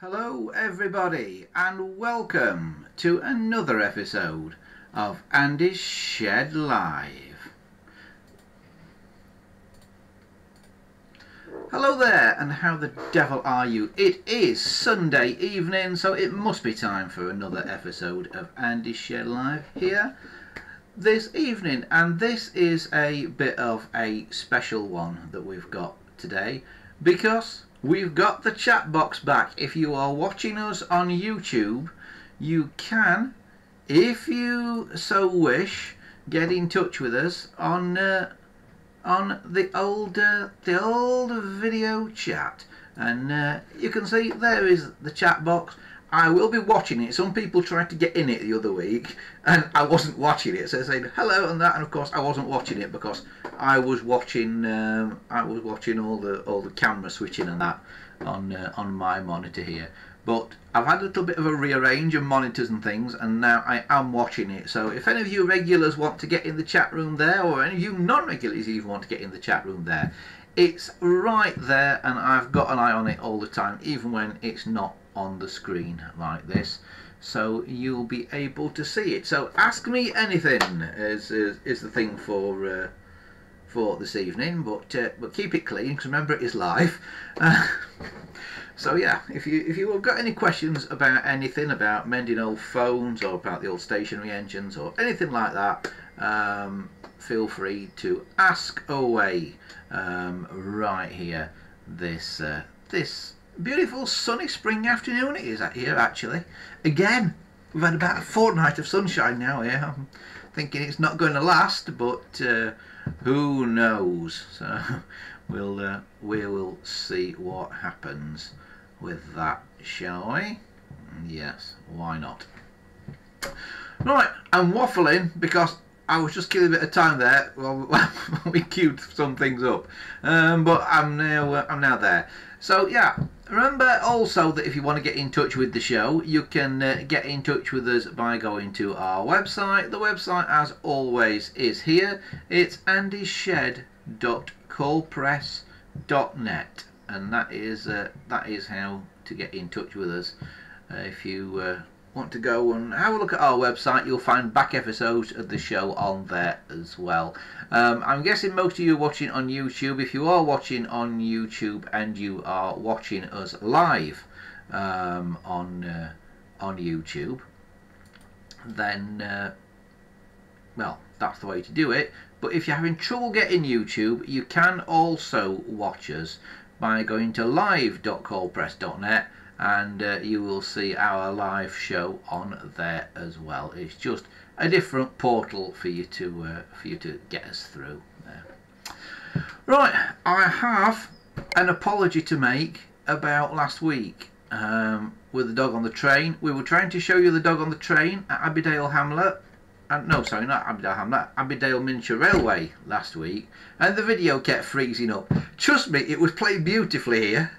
Hello everybody and welcome to another episode of Andy's Shed Live. Hello there, and how the devil are you? It is Sunday evening, so it must be time for another episode of Andy's Shed Live here this evening, and this is a bit of a special one that we've got today because we've got the chat box back. If you are watching us on YouTube, you can, if you so wish, get in touch with us on the old video chat, and you can see there is the chat box. I will be watching it. Some people tried to get in it the other week and I wasn't watching it, so they said hello and that, and of course I wasn't watching it because I was watching all the camera switching and that on my monitor here. But I've had a little bit of a rearrange of monitors and things, and now I am watching it. So if any of you regulars want to get in the chat room there, or any of you non-regulars even want to get in the chat room there, it's right there, and I've got an eye on it all the time, even when it's not on the screen like this, so you'll be able to see it. So ask me anything is the thing for this evening, but keep it clean, because remember it is live. So yeah, if you have got any questions about anything, about mending old phones or about the old stationary engines or anything like that, feel free to ask away right here this beautiful sunny spring afternoon it is here actually. Again, we've had about a fortnight of sunshine now here. I'm thinking it's not going to last, but who knows? So we will see what happens with that, shall we? Yes, why not? Right, I'm waffling because I was just killing a bit of time there while we queued some things up, but I'm now there. So yeah, remember also that if you want to get in touch with the show, you can get in touch with us by going to our website. The website, as always, is here. It's andyshed.coldpress.net, and that is how to get in touch with us. If you want to go and have a look at our website, you'll find back episodes of the show on there as well. I'm guessing most of you are watching on YouTube. If you are watching on YouTube and you are watching us live on YouTube, then well, that's the way to do it. But if you're having trouble getting YouTube, you can also watch us by going to live.coldpress.net, and you will see our live show on there as well. It's just a different portal for you to get us through there. Right, I have an apology to make about last week with the dog on the train. We were trying to show you the dog on the train at Abbeydale Hamlet. No, sorry, not Abbeydale Hamlet, Abbeydale Miniature Railway last week, and the video kept freezing up. Trust me, it was playing beautifully here.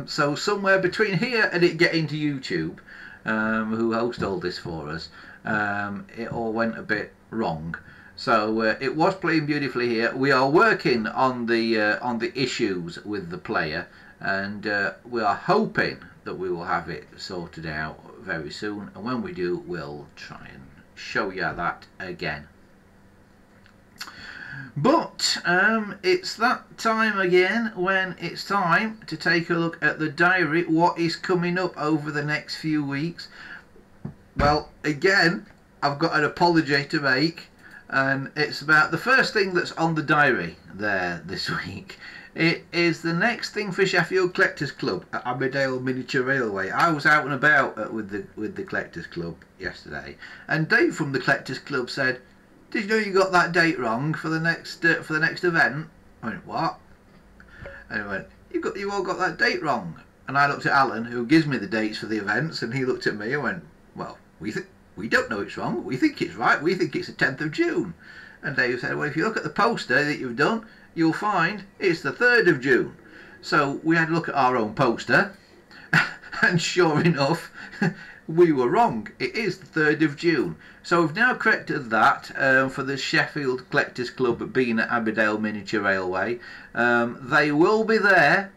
So somewhere between here and it getting to YouTube, who host all this for us, it all went a bit wrong. So it was playing beautifully here. We are working on the issues with the player, and we are hoping that we will have it sorted out very soon. And when we do, we'll try and show you that again. But it's that time again when it's time to take a look at the diary, what is coming up over the next few weeks. Well, again, I've got an apology to make, and it's about the first thing that's on the diary there this week. It is the next thing for Sheffield Collectors Club at Abbeydale Miniature Railway. I was out and about with the Collectors Club yesterday, and Dave from the Collectors Club said, "Did you know you got that date wrong for the next event?" I went, "What?" And he went, "You all got that date wrong." And I looked at Alan, who gives me the dates for the events, and he looked at me and went, "Well, we don't know it's wrong. We think it's right. We think it's the 10th of June." And Dave said, "Well, if you look at the poster that you've done, you'll find it's the 3rd of June. So we had a look at our own poster, and sure enough, we were wrong. It is the 3rd of June. So we've now corrected that for the Sheffield Collectors Club being at Abbeydale Miniature Railway. They will be there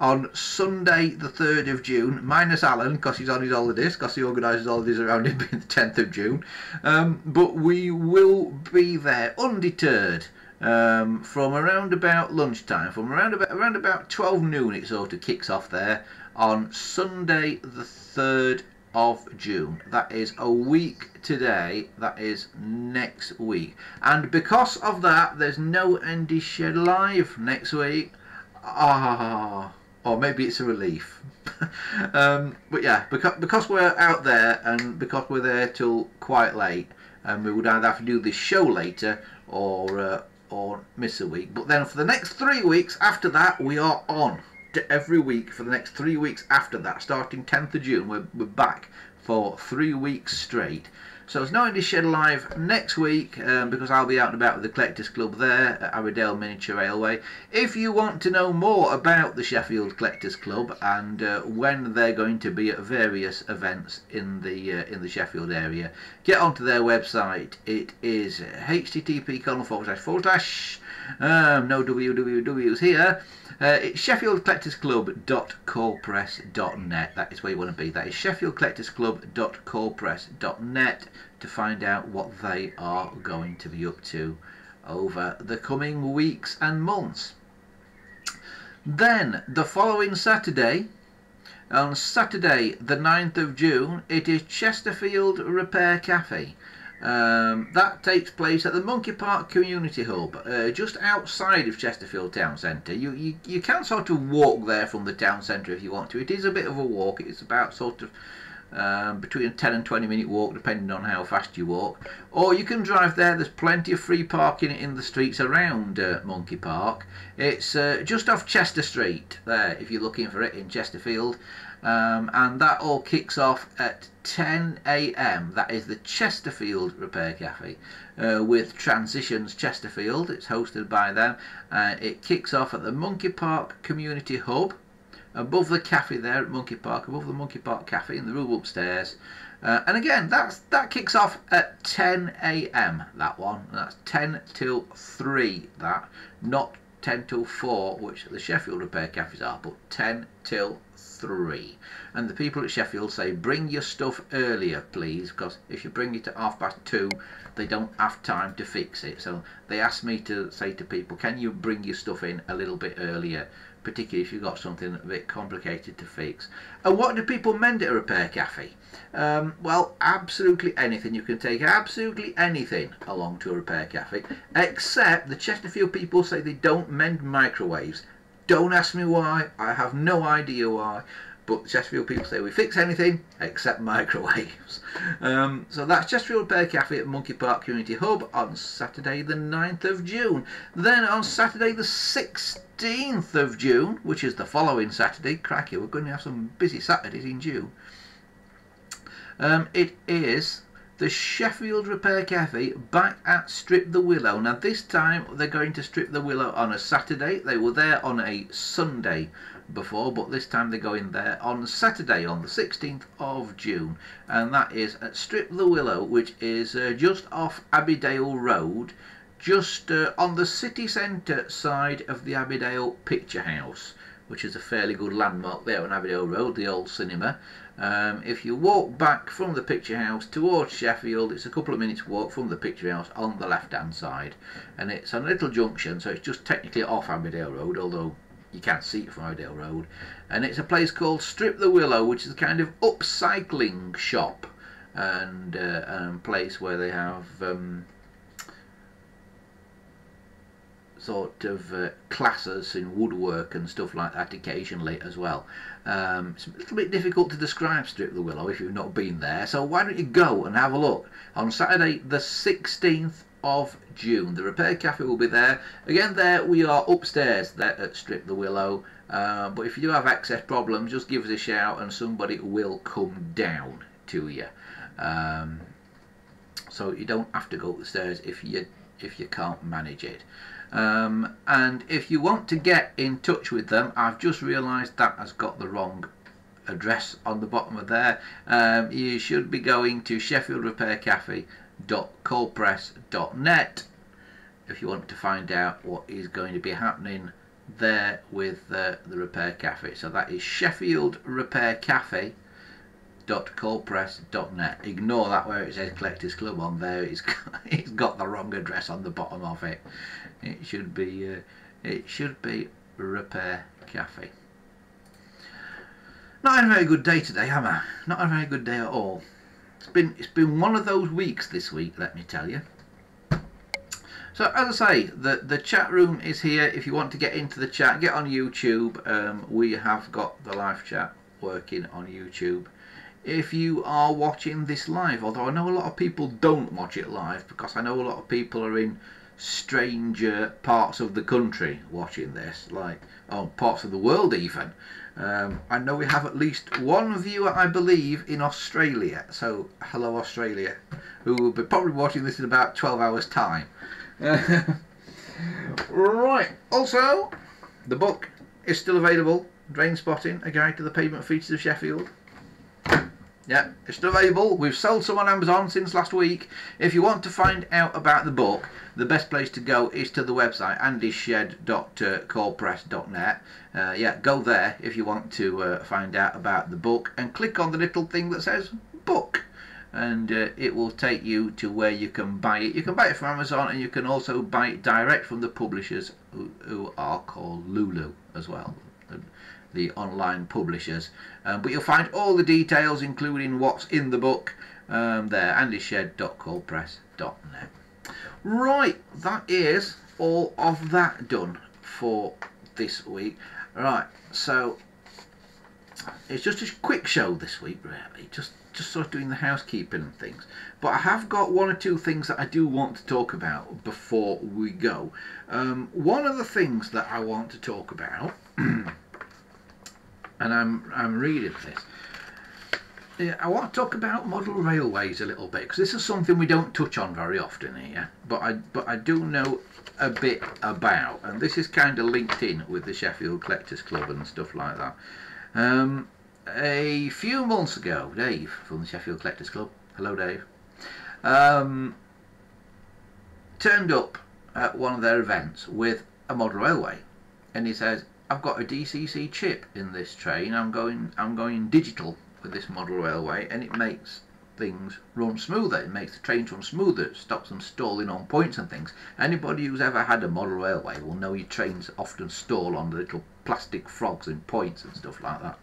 on Sunday the 3rd of June, minus Alan because he's on his holidays, because he organises holidays around him being the 10th of June. But we will be there undeterred from around about lunchtime, from around about 12 noon. It sort of kicks off there on Sunday the 3rd of June. That is a week today. That is next week, and because of that there's no Andy Shed Live next week. Or maybe it's a relief. But yeah, because we're out there and because we're there till quite late, and we would either have to do this show later or miss a week. But then for the next 3 weeks after that, we are on every week for the next 3 weeks after that, starting 10th of June. We're back for 3 weeks straight. So there's no Andy Shed Live next week because I'll be out and about with the Collectors Club there at Abbeydale Miniature Railway. If you want to know more about the Sheffield Collectors Club and when they're going to be at various events in the Sheffield area, get onto their website. It is http:// no wwws here. It's sheffieldcollectorsclub.colepress.net. That is where you want to be. That is sheffieldcollectorsclub.colepress.net to find out what they are going to be up to over the coming weeks and months. Then the following Saturday, on Saturday the 9th of June, it is Chesterfield Repair Cafe. That takes place at the Monkey Park Community Hub, just outside of Chesterfield Town Centre. You can sort of walk there from the town centre if you want to. It is a bit of a walk. It's about sort of between a 10 and 20 minute walk, depending on how fast you walk. Or you can drive there. There's plenty of free parking in the streets around Monkey Park. It's just off Chester Street there, if you're looking for it in Chesterfield. And that all kicks off at 10 AM. That is the Chesterfield Repair Cafe with Transitions Chesterfield. It's hosted by them. It kicks off at the Monkey Park Community Hub, above the cafe there at Monkey Park, above the Monkey Park Cafe in the room upstairs. And again, that kicks off at 10 AM, that one. And that's 10 till 3, that. Not 10 till 4, which the Sheffield Repair Cafes are, but 10 till 3. And the people at Sheffield say, bring your stuff earlier, please, because if you bring it at 2:30, they don't have time to fix it. So they asked me to say to people, can you bring your stuff in a little bit earlier, particularly if you've got something a bit complicated to fix. And what do people mend at a repair cafe? Well, absolutely anything. You can take absolutely anything along to a repair cafe, except the Chesterfield people say they don't mend microwaves. Don't ask me why. I have no idea why. But Chesterfield people say we fix anything except microwaves. So that's Chesterfield Repair Cafe at Monkey Park Community Hub on Saturday the 9th of June. Then on Saturday the 16th of June, which is the following Saturday, cracky, we're going to have some busy Saturdays in June. It is the Sheffield Repair Cafe back at Strip the Willow. Now this time they're going to Strip the Willow on a Saturday. They were there on a Sunday before, but this time they're going there on Saturday on the 16th of June, and that is at Strip the Willow, which is just off Abbeydale Road, just on the city centre side of the Abbeydale Picture House, which is a fairly good landmark there on Abbeydale Road, the old cinema. If you walk back from the Picture House towards Sheffield, it's a couple of minutes walk from the Picture House on the left hand side, and it's on a little junction, so it's just technically off Abbeydale Road, although you can't see it from Abbeydale Road. And it's a place called Strip the Willow, which is a kind of upcycling shop and place where they have sort of classes in woodwork and stuff like that occasionally as well. It's a little bit difficult to describe Strip the Willow if you've not been there, so why don't you go and have a look on Saturday the 16th of June. The Repair Cafe will be there. Again, there we are upstairs there at Strip the Willow, but if you do have access problems, just give us a shout and somebody will come down to you. So you don't have to go up the stairs if you can't manage it. And if you want to get in touch with them, I've just realised that has got the wrong address on the bottom of there. You should be going to sheffieldrepaircafe.colepress.net if you want to find out what is going to be happening there with the Repair Cafe. So that is Sheffield Repair Cafe .coldpress.net. Ignore that where it says Collectors Club on there. It's got the wrong address on the bottom of it. It should be Repair Cafe. Not had a very good day today, have I? Not a very good day at all. It's been one of those weeks this week, let me tell you. So as I say, the chat room is here. If you want to get into the chat, get on YouTube. We have got the live chat working on YouTube. If you are watching this live, although I know a lot of people don't watch it live, because I know a lot of people are in stranger parts of the country watching this, like parts of the world even. I know we have at least one viewer, I believe, in Australia. So hello Australia, who will be probably watching this in about 12 hours time. Right, also the book is still available, Drain Spotting, a guide to the pavement features of Sheffield. Yeah, it's still available. We've sold some on Amazon since last week. If you want to find out about the book, the best place to go is to the website andyshed.coldpress.net. Yeah, go there if you want to find out about the book, and click on the little thing that says book, and it will take you to where you can buy it. You can buy it from Amazon, and you can also buy it direct from the publishers who are called Lulu as well, the online publishers. But you'll find all the details, including what's in the book, there, andyshed.coldpress.net. Right, that is all of that done for this week. Right, so it's just a quick show this week, really, just sort of doing the housekeeping and things. But I have got one or two things that I do want to talk about before we go. One of the things that I want to talk about, and I'm reading this. I want to talk about model railways a little bit, because this is something we don't touch on very often here, but I do know a bit about, and this is kind of linked in with the Sheffield Collectors Club and stuff like that. A few months ago, Dave from the Sheffield Collectors Club, hello Dave, turned up at one of their events with a model railway, and he says, I've got a DCC chip in this train. I'm going digital with this model railway, and it makes things run smoother. It makes the trains run smoother. It stops them stalling on points and things. Anybody who's ever had a model railway will know your trains often stall on the little plastic frogs and points and stuff like that.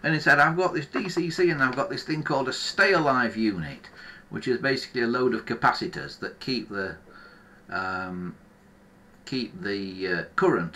And he said, I've got this DCC, and I've got this thing called a stay alive unit, which is basically a load of capacitors that keep the current